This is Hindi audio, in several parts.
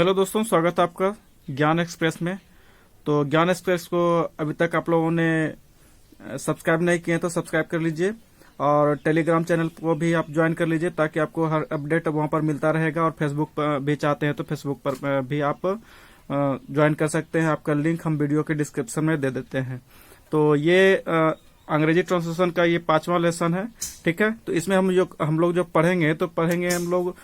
हेलो दोस्तों, स्वागत है आपका ज्ञान एक्सप्रेस में। तो ज्ञान एक्सप्रेस को अभी तक आप लोगों ने सब्सक्राइब नहीं किए तो सब्सक्राइब कर लीजिए और टेलीग्राम चैनल को भी आप ज्वाइन कर लीजिए ताकि आपको हर अपडेट वहां पर मिलता रहेगा। और फेसबुक पर भी चाहते हैं तो फेसबुक पर भी आप ज्वाइन कर सकते हैं। आपका लिंक हम वीडियो के डिस्क्रिप्शन में दे देते हैं। तो ये अंग्रेजी ट्रांसलेशन का ये 5वां लेसन है, ठीक है। तो इसमें हम लोग जो पढ़ेंगे हम लोग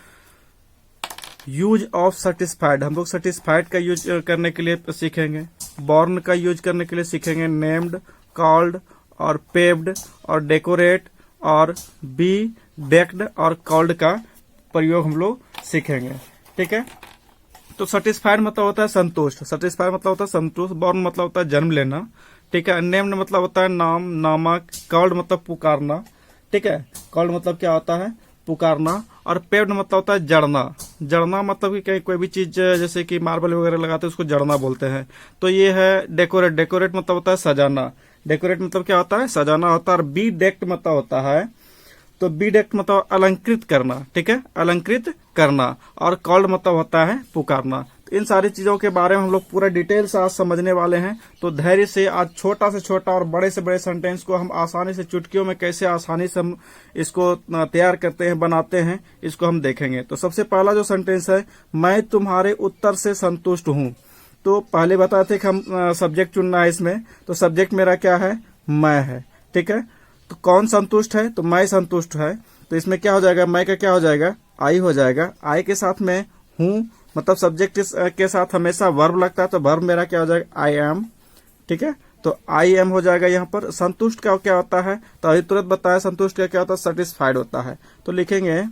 यूज ऑफ सेटिस्फाइड। हम लोग सेटिस्फाइड का यूज करने के लिए सीखेंगे, बॉर्न का यूज करने के लिए सीखेंगे, नेम्ड, कॉल्ड और पेव्ड और डेकोरेट और बी डेक्ड और कॉल्ड का प्रयोग हम लोग सीखेंगे, ठीक है। तो सेटिस्फाइड मतलब होता है संतुष्ट, सेटिस्फाइड मतलब होता है संतुष्ट, बॉर्न मतलब होता है जन्म लेना, ठीक है। नेम्ड मतलब होता है नाम, नामक, कॉल्ड मतलब पुकारना, ठीक है। कॉल्ड मतलब क्या होता है? पुकारना। और पेव्ड मतलब होता है जड़ना। जड़ना मतलब कि कहीं कोई भी चीज जैसे कि मार्बल वगैरह लगाते हैं उसको जड़ना बोलते हैं। तो ये है डेकोरेट। डेकोरेट मतलब होता है सजाना। डेकोरेट मतलब क्या होता है? सजाना होता है। और बी डेक्ट मतलब होता है, तो बी डेक्ट मतलब अलंकृत करना, ठीक है, अलंकृत करना। और कॉल्ड मतलब होता है पुकारना। तो इन सारी चीजों के बारे में हम लोग पूरा डिटेल से आज समझने वाले हैं। तो धैर्य से आज छोटा से छोटा और बड़े से बड़े सेंटेंस को हम आसानी से चुटकियों में कैसे आसानी से हम इसको तैयार करते हैं, बनाते हैं, इसको हम देखेंगे। तो सबसे पहला जो सेंटेंस है, मैं तुम्हारे उत्तर से संतुष्ट हूं। तो पहले बताए थे कि हम सब्जेक्ट चुनना है इसमें। तो सब्जेक्ट मेरा क्या है? मैं है, ठीक है। तो कौन संतुष्ट है? तो मैं संतुष्ट है। तो इसमें क्या हो जाएगा? मैं का क्या हो जाएगा? आई हो जाएगा। आई के साथ में हूं, मतलब सब्जेक्ट के साथ हमेशा वर्ब लगता है, तो वर्ब मेरा क्या हो जाएगा? आई एम, ठीक है। तो आई एम हो जाएगा यहाँ पर। संतुष्ट का क्या होता है? तो अभी तुरंत बताया संतुष्ट का क्या होता है? सेटिस्फाइड होता है। तो लिखेंगे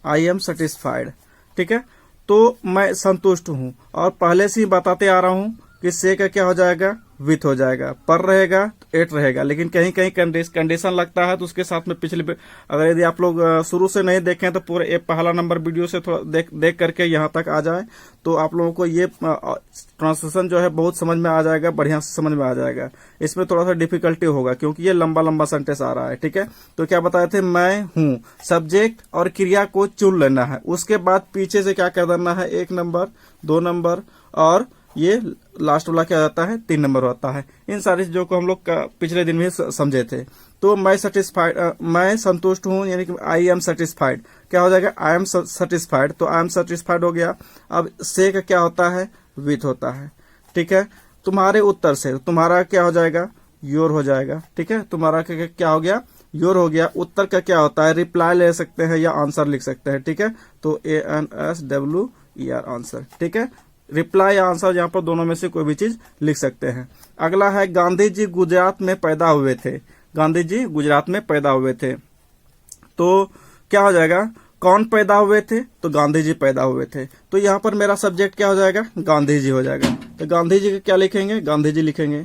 आई एम सेटिस्फाइड, ठीक है। तो मैं संतुष्ट हूं और पहले से ही बताते आ रहा हूं कि से का क्या हो जाएगा? विथ हो जाएगा। पर रहेगा तो एट रहेगा, लेकिन कहीं कहीं कंडीशन लगता है तो उसके साथ में पिछले, अगर यदि आप लोग शुरू से नहीं देखें तो पूरे पहला नंबर वीडियो से थोड़ा देख करके यहाँ तक आ जाए तो आप लोगों को ये ट्रांसलेशन जो है बहुत समझ में आ जाएगा, बढ़िया से समझ में आ जाएगा। इसमें थोड़ा सा डिफिकल्टी होगा क्योंकि ये लंबा लंबा सेंटेंस आ रहा है, ठीक है। तो क्या बताए थे? मैं हूं, सब्जेक्ट और क्रिया को चुन लेना है। उसके बाद पीछे से क्या कर देना है? 1 नंबर, 2 नंबर और ये लास्ट वाला क्या जाता है? 3 नंबर होता है। इन सारी चीजों को हम लोग पिछले दिन में समझे थे। तो मैं सेटिस्फाइड, मैं संतुष्ट हूं, यानी कि आई एम सेटिस्फाइड क्या हो जाएगा? I am satisfied. तो आई एम सेटिस्फाइड हो गया। अब से का क्या होता है? विथ होता है, ठीक है। तुम्हारे उत्तर से, तुम्हारा क्या हो जाएगा? योर हो जाएगा, ठीक है। तुम्हारा क्या हो गया? योर हो गया। उत्तर का क्या होता है? रिप्लाई ले सकते हैं या आंसर लिख सकते हैं, ठीक है। तो ANSWER आंसर, ठीक है। रिप्लाई या आंसर यहाँ पर दोनों में से कोई भी चीज लिख सकते हैं। अगला है गांधी जी गुजरात में पैदा हुए थे। गांधी जी गुजरात में पैदा हुए थे। तो क्या हो जाएगा? कौन पैदा हुए थे? तो गांधी जी पैदा हुए थे। तो यहाँ पर मेरा सब्जेक्ट क्या हो जाएगा? गांधी जी हो जाएगा। तो गांधी जी का क्या लिखेंगे? गांधी जी लिखेंगे।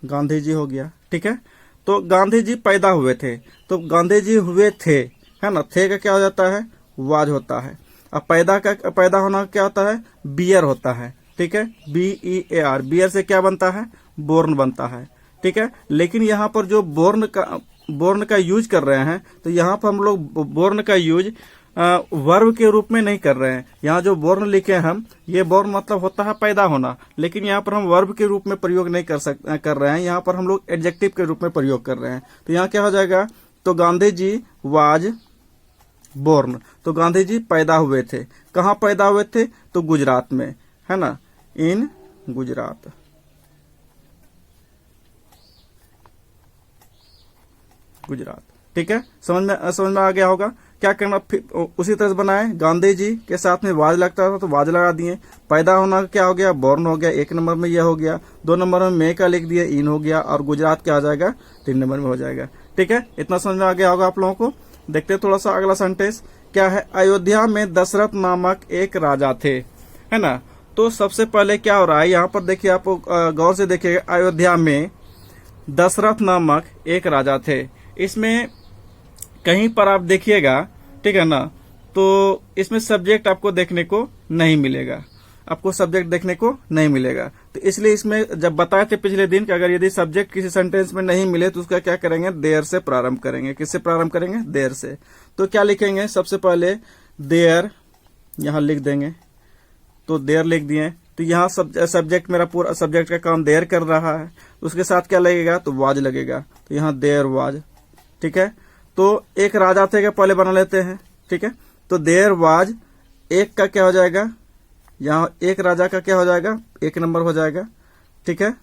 गांधी जी हो गया, ठीक है। तो गांधी जी पैदा हुए थे, तो गांधी जी हुए थे, है ना। थे का क्या हो जाता है? वाज होता है। अब पैदा होना क्या होता है? बियर होता है, ठीक है। BEAR, बियर से क्या बनता है? बोर्न बनता है, ठीक है। लेकिन यहाँ पर जो बोर्न का यूज कर रहे हैं, तो यहाँ पर हम लोग बोर्न का यूज वर्ब के रूप में नहीं कर रहे हैं। यहाँ जो बोर्न लिखे हम, ये बोर्न मतलब होता है पैदा होना, लेकिन यहाँ पर हम वर्ब के रूप में प्रयोग नहीं कर रहे हैं। यहाँ पर हम लोग एडजेक्टिव के रूप में प्रयोग कर रहे हैं। तो यहाँ क्या हो जाएगा? तो गांधी जी वाज बोर्न। तो गांधी जी पैदा हुए थे। कहाँ पैदा हुए थे? तो गुजरात में, है ना, इन गुजरात, गुजरात, ठीक है। समझ में आ गया होगा। क्या करना फिर? उसी तरह से बनाए। गांधी जी के साथ में वाज लगता था तो वाज लगा दिए। पैदा होना क्या हो गया? बोर्न हो गया। 1 नंबर में यह हो गया। 2 नंबर में मे का लिख दिया, इन हो गया। और गुजरात क्या आ जाएगा? 3 नंबर में हो जाएगा, ठीक है। इतना समझ में आ गया होगा आप लोगों को। देखते हैं थोड़ा सा अगला सेंटेंस क्या है। अयोध्या में दशरथ नामक एक राजा थे, है ना। तो सबसे पहले क्या हो रहा है यहाँ पर? देखिए, आप गौर से देखिएगा। अयोध्या में दशरथ नामक एक राजा थे। इसमें कहीं पर आप देखिएगा, ठीक है ना, तो इसमें सब्जेक्ट आपको देखने को नहीं मिलेगा। आपको सब्जेक्ट देखने को नहीं मिलेगा। तो इसलिए इसमें जब बताए थे पिछले दिन कि अगर यदि सब्जेक्ट किसी सेंटेंस में नहीं मिले तो उसका क्या करेंगे, देयर से प्रारंभ करेंगे। किससे प्रारंभ करेंगे, देयर से। तो क्या लिखेंगे, सबसे पहले देयर यहां लिख देंगे, तो देयर लिख दिए। तो यहाँ सब्जेक्ट मेरा पूरा सब्जेक्ट का काम देयर कर रहा है, उसके साथ क्या लगेगा, तो वाज लगेगा। तो यहाँ देयर वाज, ठीक है। तो एक राजा थे का पहले बना लेते हैं, ठीक है। तो देयर वाज, एक का क्या हो जाएगा, यहाँ एक राजा का क्या हो जाएगा, 1 नंबर हो जाएगा, ठीक है।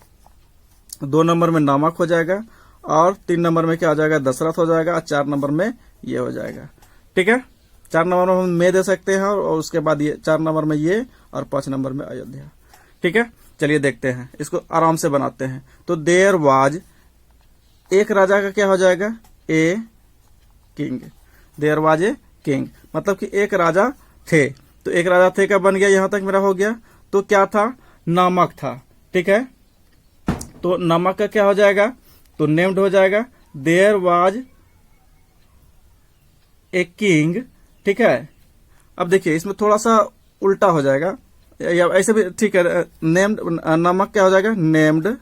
2 नंबर में नामक हो जाएगा, और 3 नंबर में क्या हो जाएगा, दशरथ हो जाएगा, और 4 नंबर में ये हो जाएगा, ठीक है। 4 नंबर में हम मैं दे सकते हैं, और उसके बाद ये 4 नंबर में ये, और 5 नंबर में अयोध्या, ठीक है। चलिए देखते हैं, इसको आराम से बनाते हैं। तो देयर वाज, एक राजा का क्या हो जाएगा, a king. There was a king, मतलब कि एक राजा थे। तो एक राजा थे का बन गया, यहां तक मेरा हो गया। तो क्या था, नामक था, ठीक है। तो नामक का क्या हो जाएगा, तो नेम्ड हो जाएगा। देयर वाज ए किंग, ठीक है। अब देखिए इसमें थोड़ा सा उल्टा हो जाएगा, या ऐसे भी ठीक है। नेम्ड, नामक क्या हो जाएगा, नेम्ड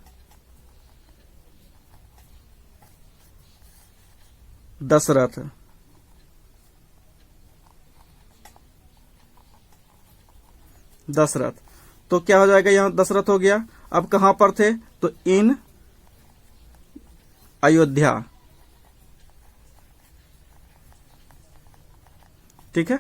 दशरथ। दशरथ, तो क्या हो जाएगा, यहां दशरथ हो गया। अब कहां पर थे, तो इन अयोध्या, ठीक है।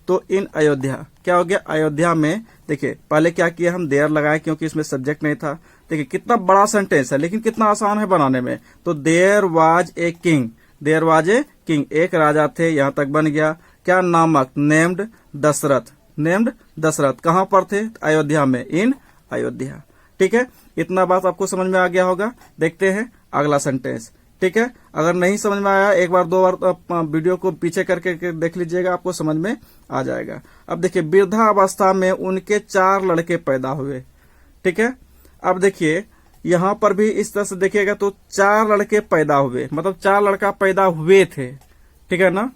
तो इन अयोध्या क्या हो गया, अयोध्या में। देखिए पहले क्या किया, हम देयर लगाए क्योंकि इसमें सब्जेक्ट नहीं था। देखिए कितना बड़ा सेंटेंस है, लेकिन कितना आसान है बनाने में। तो there was a king, there was a king, एक राजा थे, यहां तक बन गया। क्या, नामक, नेम्ड दशरथ, नेम्ड दशरथ। कहां पर थे, अयोध्या में, इन अयोध्या, ठीक है। इतना बात आपको समझ में आ गया होगा। देखते हैं अगला सेंटेंस, ठीक है। अगर नहीं समझ में आया, एक बार 2 बार वीडियो को पीछे करके देख लीजिएगा, आपको समझ में आ जाएगा। अब देखिए, वृद्धावस्था में उनके 4 लड़के पैदा हुए, ठीक है। अब देखिए यहां पर भी इस तरह से देखिएगा, तो 4 लड़के पैदा हुए, मतलब 4 लड़का पैदा हुए थे, ठीक है ना।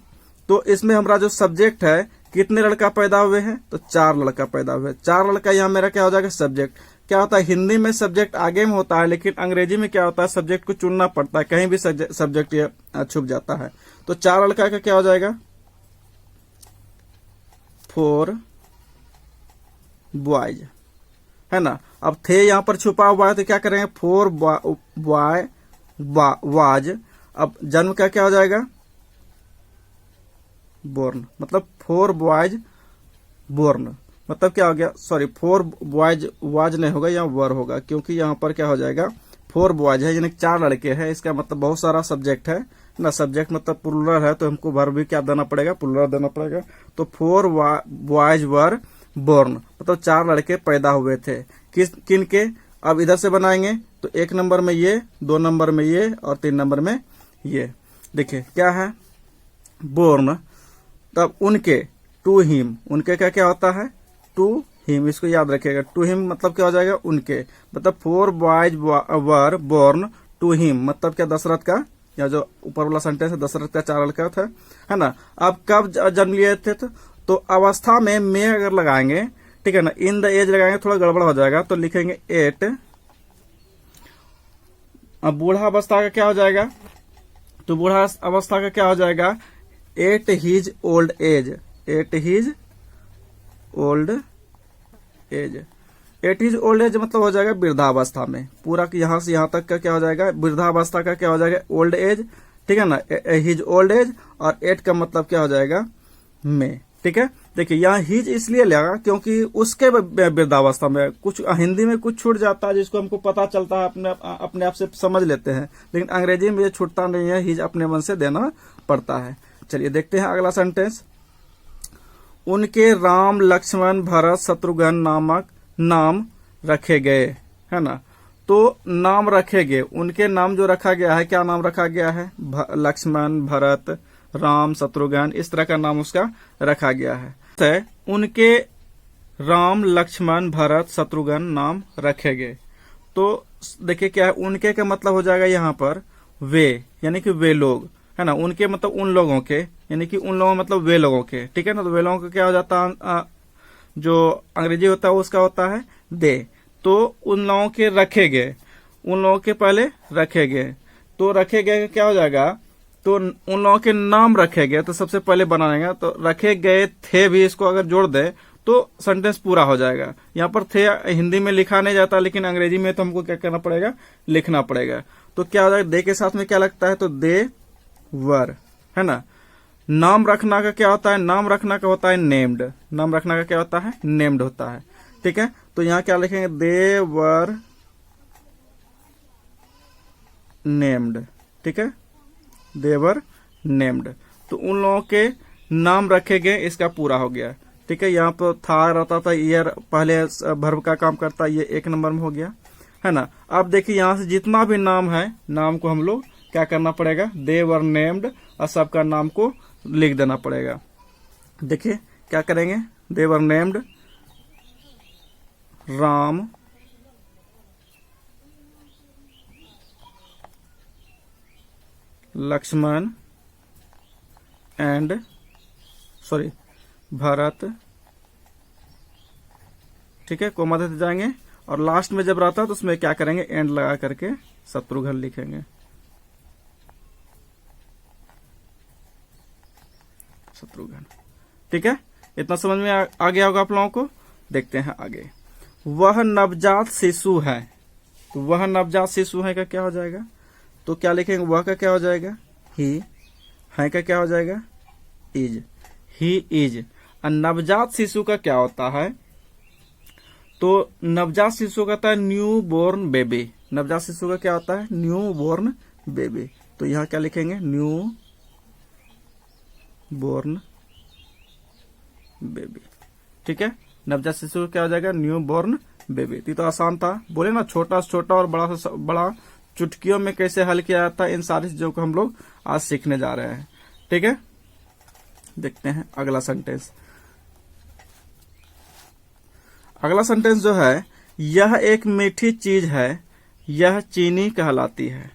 तो इसमें हमारा जो सब्जेक्ट है, कितने लड़का पैदा हुए हैं, तो 4 लड़का पैदा हुए। 4 लड़का यहाँ मेरा क्या हो जाएगा, सब्जेक्ट। क्या होता है, हिंदी में सब्जेक्ट आगे में होता है, लेकिन अंग्रेजी में क्या होता है, सब्जेक्ट को चुनना पड़ता है, कहीं भी सब्जेक्ट ये छुप जाता है। तो 4 लड़का का क्या हो जाएगा, 4 बॉयज, है ना। अब थे यहां पर छुपा हुआ है, तो क्या करेंगे, 4 बॉय वाज। अब जन्म का क्या हो जाएगा, बोर्न, मतलब 4 बॉयज बोर्न, मतलब क्या हो गया, सॉरी 4 बॉयज वाज नहीं होगा, यहाँ वर होगा, क्योंकि यहाँ पर क्या हो जाएगा, 4 बॉयज है, यानी 4 लड़के हैं। इसका मतलब बहुत सारा सब्जेक्ट है ना, सब्जेक्ट मतलब प्लूरल है, तो हमको वर्ब भी क्या देना पड़ेगा, प्लूरल देना पड़ेगा। तो 4 बॉयज वर बोर्न, मतलब 4 लड़के पैदा हुए थे। किन के, अब इधर से बनाएंगे, तो 1 नंबर में ये, 2 नंबर में ये, और 3 नंबर में ये। देखिए क्या है, बोर्न, तब उनके, टू हिम, उनके का क्या होता है, टू हिम, इसको याद रखिएगा। टू हिम मतलब क्या हो जाएगा, उनके, मतलब 4 boys were born to him, मतलब क्या, दशरथ का, या जो ऊपर वाला सेंटेंस है, दशरथ का 4 लड़का था, है ना। अब कब जन्म लिए थे, तो अवस्था में अगर लगाएंगे, ठीक है ना, इन द एज लगाएंगे थोड़ा गड़बड़ हो जाएगा, तो लिखेंगे 8। अब बूढ़ा अवस्था का क्या हो जाएगा, तो बूढ़ा अवस्था का क्या हो जाएगा, 8 his old age, 8 his old age. 8 his old age मतलब हो जाएगा वृद्धावस्था में, पूरा यहां से यहां तक का क्या हो जाएगा, वृद्धावस्था का क्या हो जाएगा, ओल्ड एज, ठीक है ना, हिज ओल्ड एज। और 8 का मतलब क्या हो जाएगा, में, ठीक है। देखिए यहाँ हिज इसलिए लगा क्योंकि उसके वृद्धावस्था में कुछ हिंदी में कुछ छूट जाता है, जिसको हमको पता चलता है, अपने आप से समझ लेते हैं, लेकिन अंग्रेजी में ये छूटता नहीं है, हिज अपने मन से देना पड़ता है। चलिए देखते हैं अगला सेंटेंस। उनके राम लक्ष्मण भरत शत्रुघ्न नामक नाम रखे गए, है ना। तो नाम रखे गए, उनके नाम जो रखा गया है, क्या नाम रखा गया है, लक्ष्मण भरत राम शत्रुघ्न, इस तरह का नाम उसका रखा गया है। उनके राम लक्ष्मण भरत शत्रुघ्न नाम रखे गए। तो देखिए क्या है, उनके का मतलब हो जाएगा यहाँ पर वे, यानी कि वे लोग, है ना। उनके मतलब उन लोगों के, यानी कि उन लोगों मतलब वे लोगों के, ठीक है ना। तो वे लोगों का क्या हो जाता है, जो अंग्रेजी होता है उसका होता है दे। तो उन लोगों के रखे गए, उन लोगों के पहले रखे गए, तो रखे गए क्या हो जाएगा, तो उन लोगों के नाम रखे गए, तो सबसे पहले बनाएगा तो रखे गए थे भी इसको अगर जोड़ दे तो सेंटेंस पूरा हो जाएगा। यहाँ पर थे हिंदी में लिखा नहीं जाता, लेकिन अंग्रेजी में तो हमको क्या करना पड़ेगा, लिखना पड़ेगा। तो क्या हो जाएगा, दे के साथ में क्या लगता है, तो दे वर, है ना। नाम रखना का क्या होता है, नाम रखना का होता है नेम्ड, नाम रखना का क्या होता है, नेम्ड होता है। ठीक है, तो यहाँ क्या लिखेंगे, दे वर नेम्ड। ठीक है, दे वर नेम्ड, तो उन लोगों के नाम रखे गए, इसका पूरा हो गया। ठीक है, यहाँ पर था रहता था, ईयर पहले वर्ब का काम करता है, ये 1 नंबर में हो गया, है ना। अब देखिए यहाँ से जितना भी नाम है, नाम को हम लोग क्या करना पड़ेगा, दे वर नेम्ड, और सबका नाम को लिख देना पड़ेगा। देखिए क्या करेंगे, they were named Ram, Lakshman and Bharat. ठीक है, कोमा देते जाएंगे, और लास्ट में जब रहता है तो उसमें क्या करेंगे, एंड लगा करके शत्रुघ्न लिखेंगे, शत्रुघ्न। ठीक है, इतना समझ में आ गया होगा आप लोगों को। देखते हैं आगे, वह नवजात शिशु है, तो वह नवजात शिशु है का क्या हो जाएगा, तो क्या लिखेंगे, वह का क्या हो जाएगा, ही, है का क्या हो जाएगा, इज, ही इज। और नवजात शिशु का क्या होता है, तो नवजात शिशु का होता है न्यू बोर्न बेबी, नवजात शिशु का क्या होता है, न्यू बोर्न बेबी। तो यहां क्या लिखेंगे, न्यू बोर्न बेबी। ठीक है, नवजात शिशु का क्या हो जाएगा, न्यू बोर्न बेबी। तो आसान था, बोले ना, छोटा से छोटा और बड़ा से बड़ा चुटकियों में कैसे हल किया जाता है, इन सारी चीजों को हम लोग आज सीखने जा रहे हैं। ठीक है, देखते हैं अगला सेंटेंस। अगला सेंटेंस जो है, यह एक मीठी चीज है, यह चीनी कहलाती है।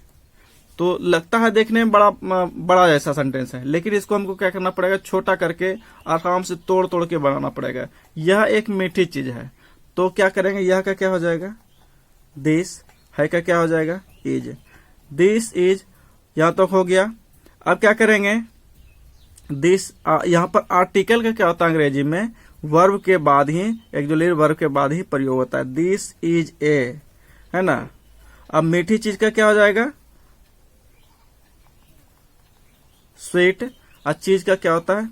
तो लगता है देखने में बड़ा जैसा सेंटेंस है, लेकिन इसको हमको क्या करना पड़ेगा, छोटा करके आराम से तोड़ तोड़ के बनाना पड़ेगा। यह एक मीठी चीज है, तो क्या करेंगे, यह का क्या हो जाएगा, दिस, है का क्या हो जाएगा, इज, दिस इज, यहां तक हो गया। अब क्या करेंगे, दिस, यहाँ पर आर्टिकल का क्या होता है अंग्रेजी में, वर्ब के बाद ही, एक्जुलेरी वर्ब के बाद ही प्रयोग होता है, दिस इज ए, है ना। अब मीठी चीज का क्या हो जाएगा, स्वीट, और चीज का क्या होता है,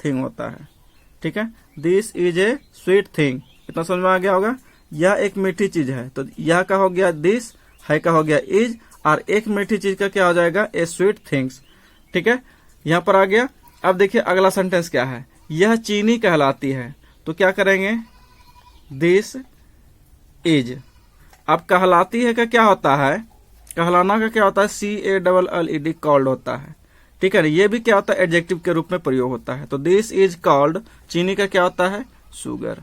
थिंग होता है। ठीक है, this is a sweet thing, इतना समझ में आ गया होगा। यह एक मीठी चीज है, तो यह का हो गया दिस, है का हो गया इज, और एक मीठी चीज का क्या हो जाएगा, ए स्वीट थिंग्स। ठीक है, यहां पर आ गया। अब देखिए अगला सेंटेंस क्या है, यह चीनी कहलाती है, तो क्या करेंगे, दिस इज। अब कहलाती है का क्या होता है, कहलाना का क्या होता है, CALLED, कॉल्ड होता है। ठीक है, ये भी क्या होता है, एडजेक्टिव के रूप में प्रयोग होता है। तो दिस इज कॉल्ड, चीनी का क्या होता है, शुगर,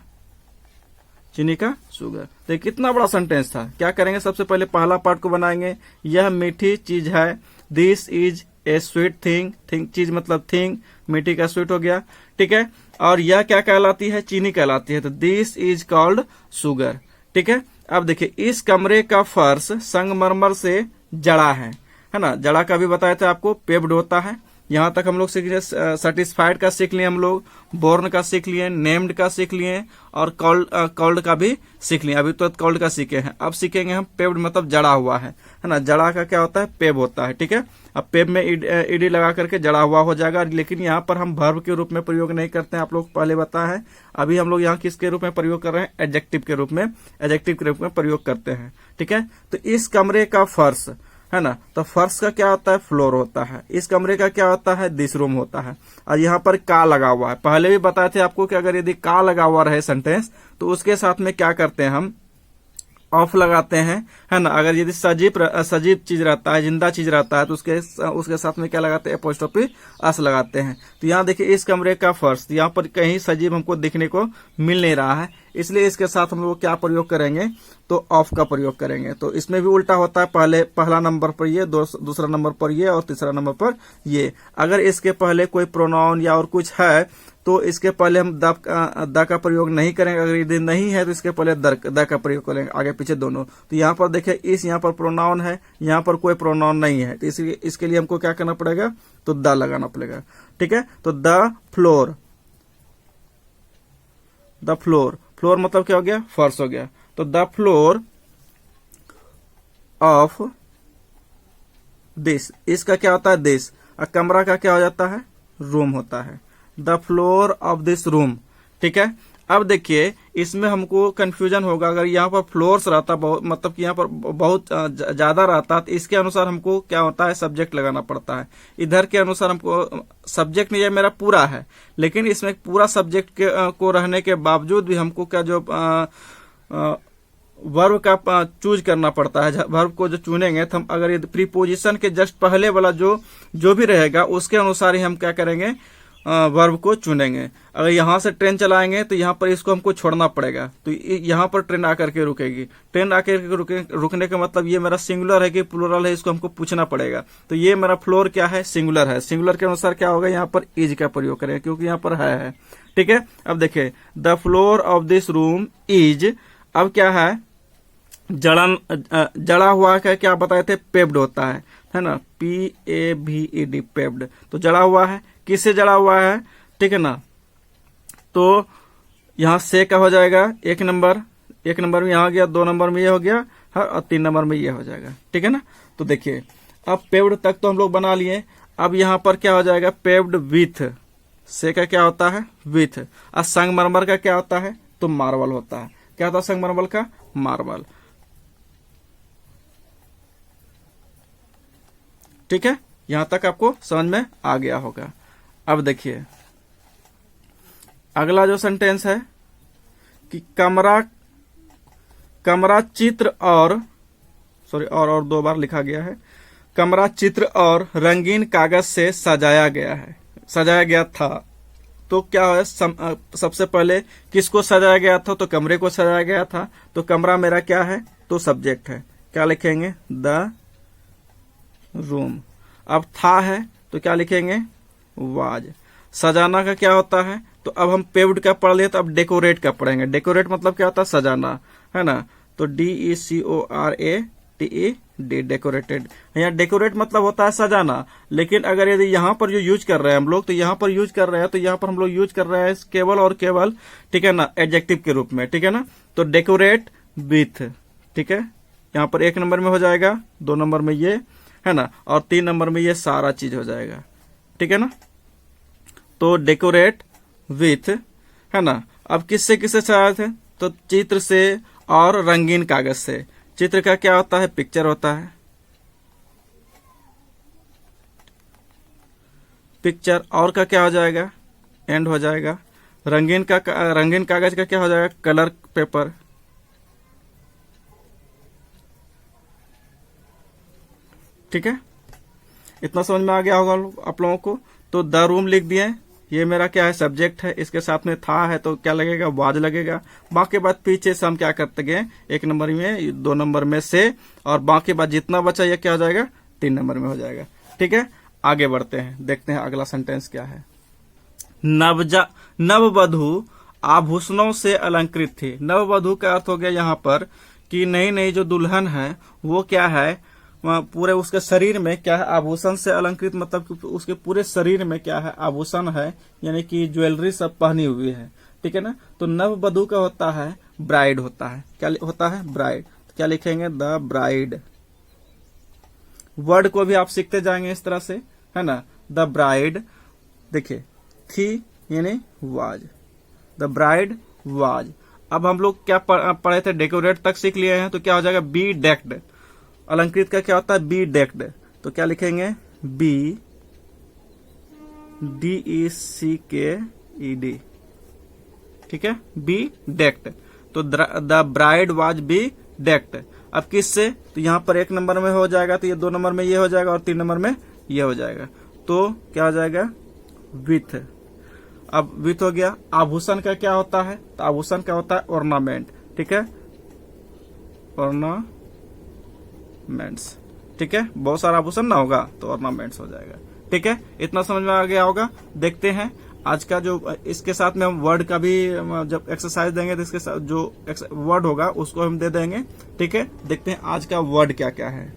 चीनी का शुगर। तो कितना बड़ा सेंटेंस था। क्या करेंगे, सबसे पहले पहला पार्ट को बनाएंगे, यह मीठी चीज है, this is a sweet thing, चीज मतलब थिंग, मीठी का स्वीट हो गया। ठीक है, और यह क्या कहलाती है, चीनी कहलाती है, तो दिस इज कॉल्ड शुगर। ठीक है, अब देखिए, इस कमरे का फर्श संगमरमर से जड़ा है ना। जड़ा का भी बताया था आपको, पेव्ड होता है। यहां तक हम लोग सीख लिए, सेटिस्फाइड का सीख लिए हम लोग, बोर्न का सीख लिए, नेम्ड का सीख लिए, और कॉल्ड का भी सीख लिए। अभी तो कॉल्ड का सीखे हैं, अब सीखेंगे हम पेव्ड, मतलब जड़ा हुआ है ना। जड़ा का क्या होता है, पेव होता है। ठीक है, अब पेव में ईडी लगा करके जड़ा हुआ हो जाएगा, लेकिन यहाँ पर हम वर्ब के रूप में प्रयोग नहीं करते हैं, आप लोग पहले बताया है। अभी हम लोग यहाँ किसके रूप में प्रयोग कर रहे हैं, एडजेक्टिव के रूप में प्रयोग करते हैं। ठीक है, तो इस कमरे का फर्श, है ना, तो फर्श का क्या होता है, फ्लोर होता है। इस कमरे का क्या होता है, दिस रूम होता है। और यहाँ पर का लगा हुआ है, पहले भी बताए थे आपको कि अगर यदि का लगा हुआ रहे सेंटेंस, तो उसके साथ में क्या करते हैं, हम ऑफ लगाते हैं, है ना। अगर यदि सजीव चीज रहता है, जिंदा चीज रहता है, तो उसके साथ में क्या लगाते हैं, एपोस्ट्रोफी अस लगाते हैं। तो यहाँ देखिए, इस कमरे का फर्श, यहाँ पर कहीं सजीव हमको दिखने को मिल नहीं रहा है, इसलिए इसके साथ हम लोग क्या प्रयोग करेंगे, तो ऑफ का प्रयोग करेंगे। तो इसमें भी उल्टा होता है, पहला नंबर पर ये, दूसरा नंबर पर ये और तीसरा नंबर पर ये। अगर इसके पहले कोई प्रोनाउन या और कुछ है तो इसके पहले हम द का प्रयोग नहीं करेंगे। अगर यदि नहीं है तो इसके पहले द का प्रयोग करेंगे, आगे पीछे दोनों। तो यहाँ पर देखिए यहाँ पर प्रोनाउन है, यहाँ पर कोई प्रोनाउन नहीं है, तो इसके लिए हमको क्या करना पड़ेगा, तो द लगाना पड़ेगा। ठीक है, तो the floor, the floor, floor मतलब क्या हो गया, फर्श हो गया। तो द फ्लोर ऑफ दिस, इसका क्या होता है, दिस। और कमरा का क्या हो जाता है, रूम होता है। The floor of this room. ठीक है, अब देखिए इसमें हमको कंफ्यूजन होगा। अगर यहाँ पर फ्लोर्स रहता, बहुत मतलब कि यहाँ पर बहुत ज्यादा रहता, तो इसके अनुसार हमको क्या होता है, सब्जेक्ट लगाना पड़ता है। इधर के अनुसार हमको सब्जेक्ट नहीं है, मेरा पूरा है, लेकिन इसमें पूरा सब्जेक्ट को रहने के बावजूद भी हमको क्या जो वर्ब का चूज करना पड़ता है। वर्ब को जो चुनेंगे तो हम अगर ये प्रीपोजिशन के जस्ट पहले वाला जो भी रहेगा उसके अनुसार ही हम क्या करेंगे, वर्ब को चुनेंगे। अगर यहाँ से ट्रेन चलाएंगे तो यहाँ पर इसको हमको छोड़ना पड़ेगा, तो यहाँ पर ट्रेन आकर के रुकेगी। ट्रेन आकर के रुकने का मतलब ये मेरा सिंगुलर है कि प्लूरल है, इसको हमको पूछना पड़ेगा। तो ये मेरा फ्लोर क्या है, सिंगुलर है। सिंगुलर के अनुसार क्या होगा, यहाँ पर इज का प्रयोग करेंगे क्योंकि यहाँ पर है। ठीक है, अब देखिए the floor of this room is, अब क्या है, जड़ा हुआ का क्या बताए थे, पेव्ड होता है ना, PAVED, पेव्ड। तो जड़ा हुआ है, किससे जड़ा हुआ है, ठीक है ना। तो यहां से का हो जाएगा एक नंबर में यहां हो गया, 2 नंबर में ये हो गया, और 3 नंबर में ये हो जाएगा। ठीक है ना। तो देखिए अब पेव्ड तक तो हम लोग बना लिए। अब यहां पर क्या हो जाएगा, पेव्ड विथ, से का क्या होता है, विथ। और संगमरमर का क्या होता है, तो मार्बल होता है। क्या होता है संगमरमर का, मार्बल। ठीक है, यहां तक आपको समझ में आ गया होगा। अब देखिए अगला जो सेंटेंस है कि कमरा चित्र और और 2 बार लिखा गया है। कमरा चित्र और रंगीन कागज से सजाया गया था। तो क्या है, सबसे पहले किसको सजाया गया था, तो कमरे को सजाया गया था। तो कमरा मेरा क्या है, तो सब्जेक्ट है। क्या लिखेंगे, द रूम। अब था है तो क्या लिखेंगे, वाज। सजाना का क्या होता है, तो अब हम पेव्ड का पढ़ लिए, तो अब डेकोरेट का पढ़ेंगे। डेकोरेट मतलब क्या होता है, सजाना, है ना। तो DECORATED, डेकोरेटेड। यहाँ डेकोरेट मतलब होता है सजाना। लेकिन अगर यदि यहाँ पर जो यूज कर रहे हैं हम लोग, तो यहाँ पर यूज कर रहे हैं, तो यहाँ पर हम लोग यूज कर रहे हैं केवल और केवल, ठीक है ना, एडजेक्टिव के रूप में। ठीक है ना। तो डेकोरेट विथ, ठीक है, यहाँ पर 1 नंबर में हो जाएगा, 2 नंबर में ये, है ना, और 3 नंबर में ये सारा चीज हो जाएगा। ठीक है ना। तो डेकोरेट विथ, है ना। अब किससे सजाए थे, तो चित्र से और रंगीन कागज से। चित्र का क्या होता है, पिक्चर होता है, पिक्चर। और का क्या हो जाएगा, एंड हो जाएगा। रंगीन कागज का क्या हो जाएगा, कलर पेपर। ठीक है, इतना समझ में आ गया होगा आप लोगों को। तो द रूम लिख दिए, ये मेरा क्या है, सब्जेक्ट है। इसके साथ में था है तो क्या लगेगा, वाज लगेगा। बाकी बात पीछे से हम क्या करते गए, 1 नंबर में, 2 नंबर में से, और बाकी बात जितना बचा ये क्या हो जाएगा, 3 नंबर में हो जाएगा। ठीक है, आगे बढ़ते हैं, देखते हैं अगला सेंटेंस क्या है। नववधु आभूषणों से अलंकृत थी। नववधु का अर्थ हो गया यहाँ पर कि नई जो दुल्हन है वो क्या है, पूरे उसके शरीर में क्या है, आभूषण से अलंकृत, मतलब कि उसके पूरे शरीर में क्या है, आभूषण है, यानी कि ज्वेलरी सब पहनी हुई है। ठीक है ना। तो नववधु का होता है, ब्राइड होता है। क्या होता है, ब्राइड। तो क्या लिखेंगे, द ब्राइड। वर्ड को भी आप सीखते जाएंगे इस तरह से, है ना। द ब्राइड, देखिए थी यानी वाज, द ब्राइड वाज। अब हम लोग क्या पढ़े थे, डेकोरेट तक सीख लिए हैं। तो क्या हो जाएगा, बी डेक्ड। अलंकृत का क्या होता है, बी डेक्ड। तो क्या लिखेंगे, BDECKED। ठीक है, बी डेक्ड। तो the bride was bedecked. अब किससे, तो यहाँ पर 1 नंबर में हो जाएगा, तो ये 2 नंबर में ये हो जाएगा, और 3 नंबर में ये हो जाएगा। तो क्या हो जाएगा, विथ। अब विथ हो गया। आभूषण का क्या होता है, तो आभूषण का होता है ऑर्नामेंट, ठीक है, ऑर्नामेंट्स, ठीक है, बहुत सारा आभूषण ना होगा तो ऑर्नामेंट्स हो जाएगा, ठीक है। इतना समझ में आ गया होगा। देखते हैं आज का जो, इसके साथ में हम वर्ड का भी जब एक्सरसाइज देंगे तो इसके साथ जो वर्ड होगा उसको हम दे देंगे, ठीक है। देखते हैं आज का वर्ड क्या क्या है।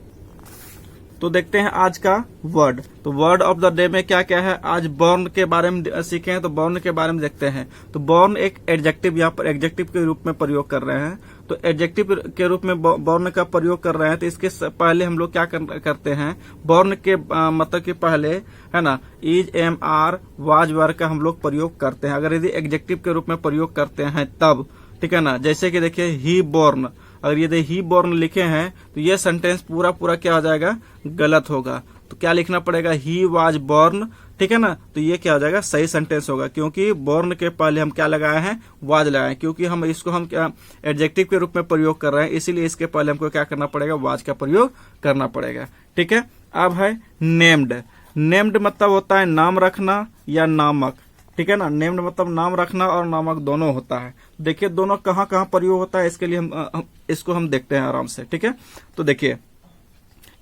तो देखते हैं आज का वर्ड। तो वर्ड ऑफ द डे में क्या क्या है, आज बॉर्न के बारे में सीखे हैं, तो बॉर्न के बारे में देखते हैं। तो बॉर्न एक एडजेक्टिव, यहाँ पर एडजेक्टिव के रूप में प्रयोग कर रहे हैं। तो एडजेक्टिव के रूप में बॉर्न का प्रयोग कर रहे हैं, तो इसके पहले हम लोग क्या करते हैं, बॉर्न के मतलब के पहले है ना इज, एम, आर, वाज, वर का हम लोग प्रयोग करते हैं। अगर यदि एडजेक्टिव के रूप में प्रयोग करते हैं तब, ठीक है ना। जैसे कि देखिए ही बॉर्न, अगर यदि ही बॉर्न लिखे हैं तो ये सेंटेंस पूरा पूरा क्या हो जाएगा, गलत होगा। तो क्या लिखना पड़ेगा, ही वाज बॉर्न, ठीक है ना। तो ये क्या हो जाएगा, सही सेंटेंस होगा, क्योंकि बॉर्न के पहले हम क्या लगाए हैं, वाज लगाए हैं, क्योंकि हम इसको हम क्या एडजेक्टिव के रूप में प्रयोग कर रहे हैं, इसीलिए इसके पहले हमको क्या करना पड़ेगा, वाज का प्रयोग करना पड़ेगा, ठीक है। अब है नेम्ड। नेम्ड मतलब होता है नाम रखना या नामक, ठीक है ना। नेम्ड मतलब नाम रखना और नामक दोनों होता है। देखिए दोनों कहाँ कहाँ प्रयोग होता है, इसके लिए हम इसको हम देखते हैं आराम से, ठीक है। तो देखिए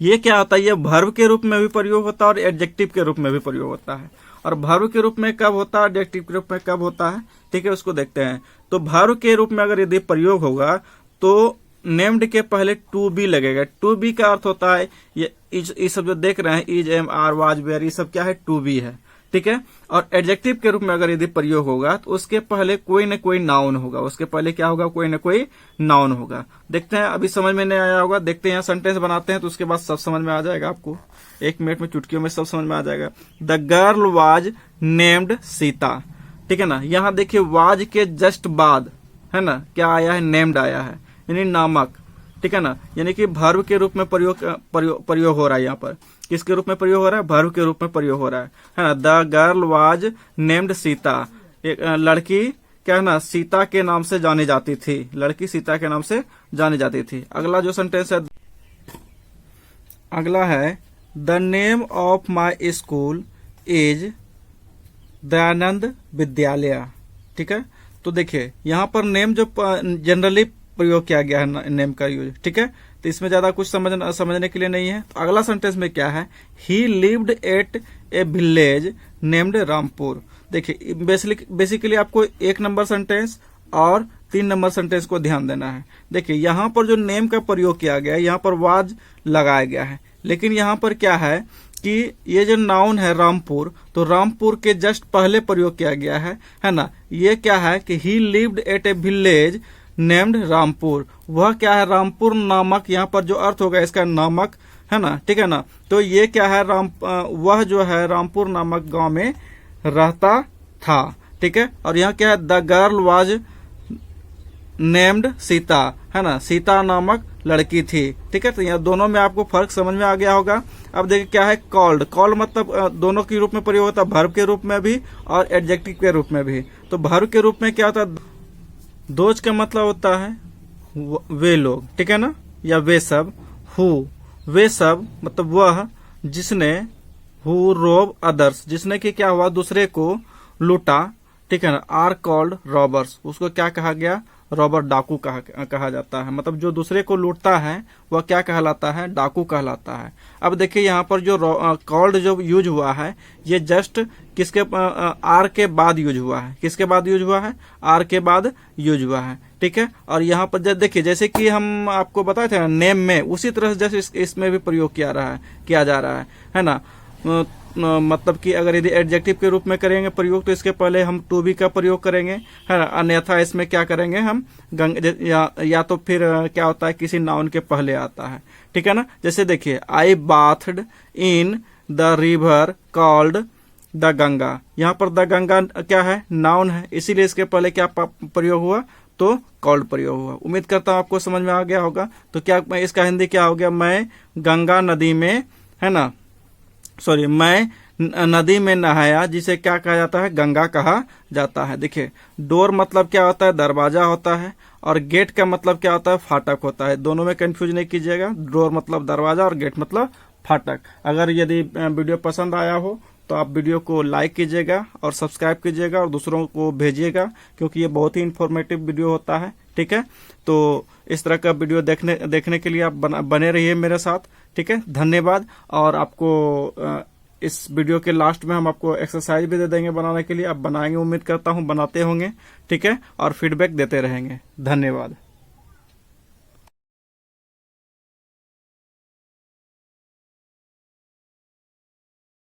ये क्या होता है, ये वर्ब के रूप में भी प्रयोग होता है और एडजेक्टिव के रूप में भी प्रयोग होता है। और वर्ब के रूप में कब होता है, एडजेक्टिव के रूप में कब होता है, ठीक है, उसको देखते हैं। तो वर्ब के रूप में अगर यदि प्रयोग होगा तो नेम्ड के पहले टू बी लगेगा। टू बी का अर्थ होता है ये सब जो देख रहे हैं, is, am, are, was, where, ये सब क्या है, टू बी है, ठीक है। और एडजेक्टिव के रूप में अगर यदि प्रयोग होगा तो उसके पहले कोई न कोई नाउन होगा, उसके पहले क्या होगा, कोई न कोई नाउन होगा। देखते हैं, अभी समझ में नहीं आया होगा, देखते हैं, यहाँ सेंटेंस बनाते हैं तो उसके बाद सब समझ में आ जाएगा आपको। 1 मिनट में चुटकियों में सब समझ में आ जाएगा। The girl was named Sita, ठीक है ना। यहाँ देखिए वाज के जस्ट बाद है ना क्या आया है, नेम्ड आया है, यानी नामक, ठीक है ना। यानी कि वर्ब के रूप में प्रयोग हो रहा है। यहाँ पर किसके रूप में प्रयोग हो रहा है, वर्ब के रूप में प्रयोग हो रहा है ना। The girl was named Sita, एक लड़की क्या है ना सीता के नाम से जानी जाती थी, लड़की सीता के नाम से जानी जाती थी। अगला जो सेंटेंस है, अगला है the name of my school is Dayanand विद्यालय, ठीक है। तो देखिए यहाँ पर नेम जो जनरली प्रयोग किया गया है नेम का यूज, ठीक है। तो इसमें ज्यादा कुछ समझने के लिए नहीं है। तो अगला सेंटेंस में क्या है, ही लिव्ड एट ए विलेज नेम्ड रामपुर। देखिए बेसिकली आपको 1 नंबर सेंटेंस और 3 नंबर सेंटेंस को ध्यान देना है। देखिए यहाँ पर जो नेम का प्रयोग किया गया है, यहाँ पर वाज लगाया गया है, लेकिन यहाँ पर क्या है कि ये जो नाउन है रामपुर, तो रामपुर के जस्ट पहले प्रयोग किया गया है ना। ये क्या है कि ही लिव्ड एट ए विलेज नेम्ड रामपुर, वह क्या है, रामपुर नामक, यहाँ पर जो अर्थ होगा इसका नामक, है ना, ठीक है ना। तो ये क्या है, वह जो है रामपुर नामक गांव में रहता था, ठीक है। और यहाँ क्या है, the girl was named Sita, है ना, सीता नामक लड़की थी, ठीक है। तो यहाँ दोनों में आपको फर्क समझ में आ गया होगा। अब देखिए क्या है, कॉल्ड। कॉल्ड मतलब दोनों के रूप में प्रयोग होता है, वर्ब के रूप में भी और एडजेक्टिव के रूप में भी। तो वर्ब के रूप में क्या होता है, दोज का मतलब होता है वे लोग, ठीक है ना, या वे सब। हु, वे सब मतलब वह जिसने, हु रोब अदर्स, जिसने कि क्या हुआ, दूसरे को लूटा, ठीक है ना। आर कॉल्ड रॉबर्स, उसको क्या कहा गया, रॉबर, डाकू कहा जाता है। मतलब जो दूसरे को लूटता है वह क्या कहलाता है, डाकू कहलाता है। अब देखिए यहाँ पर जो कॉल्ड जो यूज हुआ है, ये जस्ट किसके आर के बाद यूज हुआ है, किसके बाद यूज हुआ है, आर के बाद यूज हुआ है, ठीक है। और यहाँ पर देखिए जैसे कि हम आपको बताए थे ना नेम में, उसी तरह से जैसे इसमें भी प्रयोग किया जा रहा है ना। मतलब कि अगर यदि एडजेक्टिव के रूप में करेंगे प्रयोग तो इसके पहले हम टू बी का प्रयोग करेंगे, है ना। अन्यथा इसमें क्या करेंगे हम या तो फिर क्या होता है, किसी नाउन के पहले आता है, ठीक है ना। जैसे देखिए I bathed in the river called the Ganga, यहाँ पर द गंगा क्या है, नाउन है, इसीलिए इसके पहले क्या प्रयोग हुआ, तो कॉल्ड प्रयोग हुआ। उम्मीद करता हूँ आपको समझ में आ गया होगा। तो क्या इसका हिंदी क्या हो गया, मैं गंगा नदी में, है ना, सॉरी, मैं नदी में नहाया, जिसे क्या कहा जाता है, गंगा कहा जाता है। देखिए डोर मतलब क्या होता है, दरवाजा होता है, और गेट का मतलब क्या होता है, फाटक होता है। दोनों में कंफ्यूज नहीं कीजिएगा, डोर मतलब दरवाजा और गेट मतलब फाटक। अगर यदि वीडियो पसंद आया हो तो तो आप वीडियो को लाइक कीजिएगा और सब्सक्राइब कीजिएगा और दूसरों को भेजिएगा, क्योंकि ये बहुत ही इंफॉर्मेटिव वीडियो होता है। ठीक है, तो इस तरह का वीडियो देखने के लिए आप बने रहिए मेरे साथ। ठीक है, धन्यवाद। और आपको इस वीडियो के लास्ट में हम आपको एक्सरसाइज भी दे देंगे बनाने के लिए। आप बनाएंगे, उम्मीद करता हूं बनाते होंगे। ठीक है, और फीडबैक देते रहेंगे। धन्यवाद।